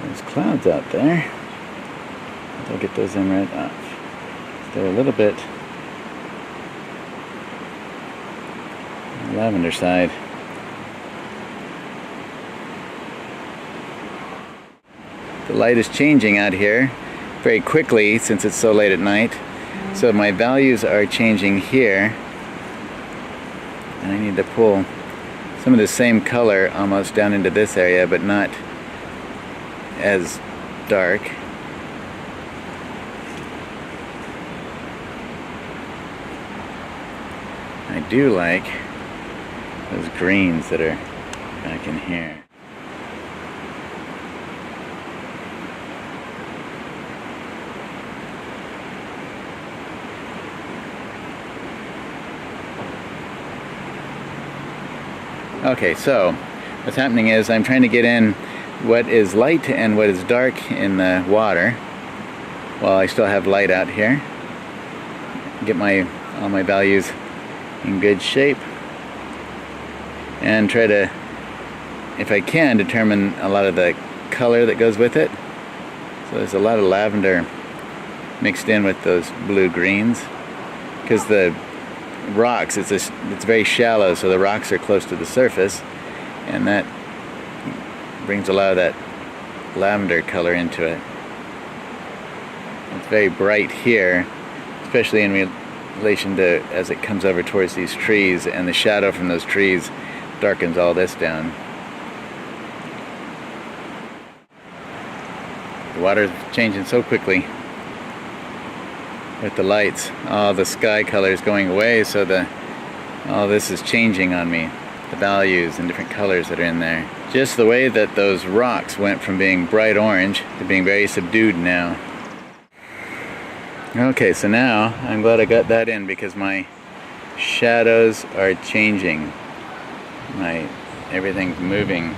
There's clouds out there. I'll get those in right off. They're a little bit on the lavender side. The light is changing out here very quickly since it's so late at night. So my values are changing here. And I need to pull some of the same color almost down into this area, but not as dark. I do like those greens that are back in here. Okay, so what's happening is I'm trying to get in what is light and what is dark in the water while I still have light out here. Get all my values in good shape and try to, if I can, determine a lot of the color that goes with it. So there's a lot of lavender mixed in with those blue greens because the rocks, it's very shallow, so the rocks are close to the surface, and that brings a lot of that lavender color into it. It's very bright here, especially in relation to as it comes over towards these trees, and the shadow from those trees darkens all this down. The water's changing so quickly with the lights. All the sky color is going away, so all this is changing on me. The values and different colors that are in there. Just the way that those rocks went from being bright orange to being very subdued now. Okay, so now I'm glad I got that in because my shadows are changing. Everything's moving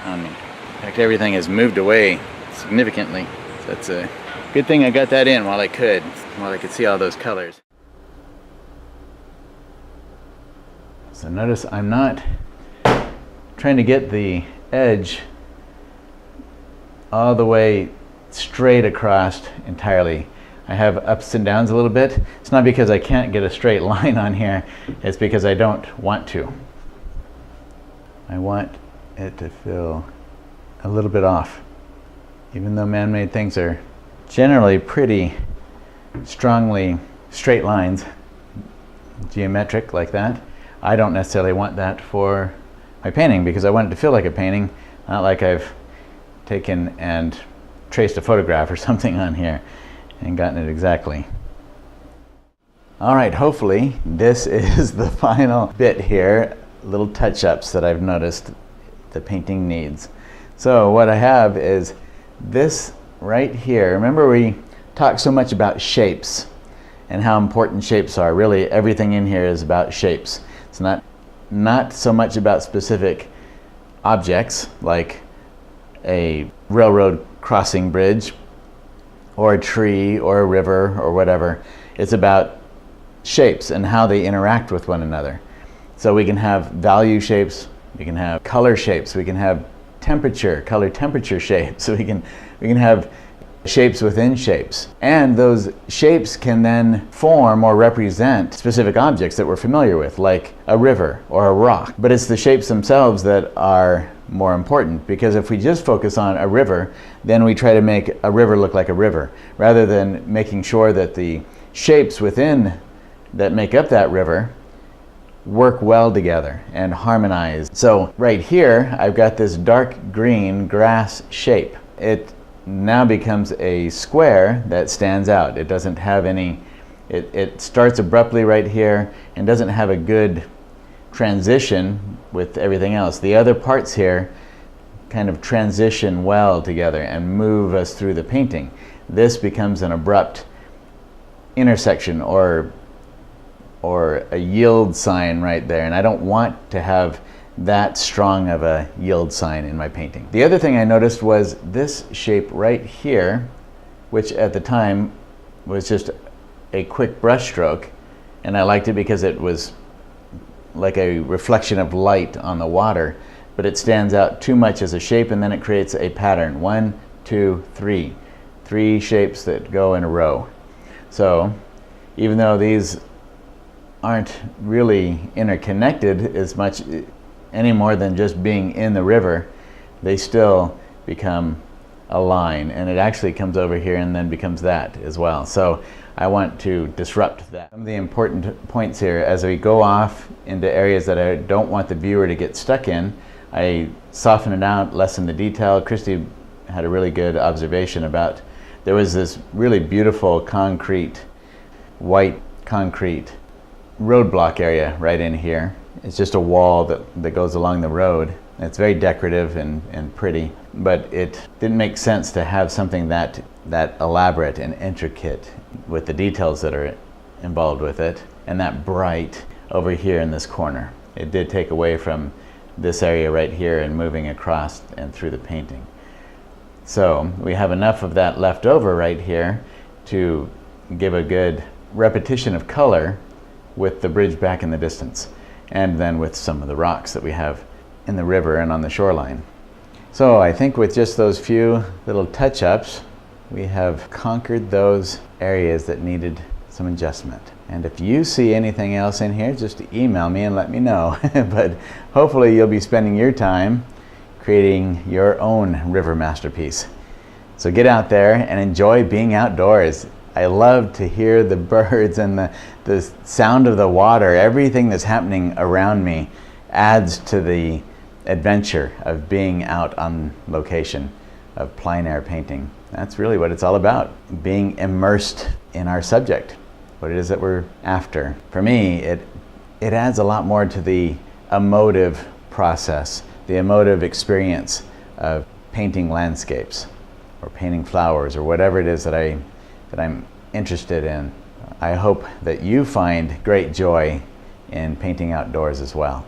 on me. In fact, everything has moved away significantly. So that's a good thing I got that in while I could see all those colors. So notice I'm not trying to get the edge all the way straight across entirely. I have ups and downs a little bit. It's not because I can't get a straight line on here, it's because I don't want to. I want it to feel a little bit off. Even though man-made things are generally pretty strongly straight lines, geometric like that, I don't necessarily want that for my painting because I want it to feel like a painting, not like I've taken and traced a photograph or something on here and gotten it exactly. All right, hopefully this is the final bit here, little touch-ups that I've noticed the painting needs. So what I have is this right here. Remember we talked so much about shapes and how important shapes are. Really everything in here is about shapes. It's not so much about specific objects like a railroad crossing bridge or a tree or a river or whatever. It's about shapes and how they interact with one another. So we can have value shapes, we can have color shapes, we can have color temperature shapes, so we can have shapes within shapes. And those shapes can then form or represent specific objects that we're familiar with, like a river or a rock. But it's the shapes themselves that are more important, because if we just focus on a river, then we try to make a river look like a river, rather than making sure that the shapes within that make up that river work well together and harmonize. So right here, I've got this dark green grass shape. It now becomes a square that stands out. It doesn't have any, it starts abruptly right here and doesn't have a good transition with everything else. The other parts here kind of transition well together and move us through the painting. This becomes an abrupt intersection or a yield sign right there, and I don't want to have that strong of a yield sign in my painting. The other thing I noticed was this shape right here, which at the time was just a quick brush stroke, and I liked it because it was like a reflection of light on the water, but it stands out too much as a shape, and then it creates a pattern. 1, 2, 3. 3 shapes that go in a row. So even though these aren't really interconnected as much any more than just being in the river, they still become a line, and it actually comes over here and then becomes that as well. So I want to disrupt that. Some of the important points here, as we go off into areas that I don't want the viewer to get stuck in, I soften it out, lessen the detail. Christy had a really good observation about, there was this really beautiful concrete, white concrete roadblock area right in here. It's just a wall that goes along the road. It's very decorative and pretty, but it didn't make sense to have something that elaborate and intricate with the details that are involved with it, and that bright over here in this corner. It did take away from this area right here and moving across and through the painting. So we have enough of that left over right here to give a good repetition of color with the bridge back in the distance, and then with some of the rocks that we have in the river and on the shoreline. So I think with just those few little touch-ups, we have conquered those areas that needed some adjustment. And if you see anything else in here, just email me and let me know. But hopefully you'll be spending your time creating your own river masterpiece. So get out there and enjoy being outdoors. I love to hear the birds and the sound of the water. Everything that's happening around me adds to the adventure of being out on location, of plein air painting. That's really what it's all about, being immersed in our subject, what it is that we're after. For me, it adds a lot more to the emotive process, the emotive experience of painting landscapes or painting flowers or whatever it is that I'm interested in. I hope that you find great joy in painting outdoors as well.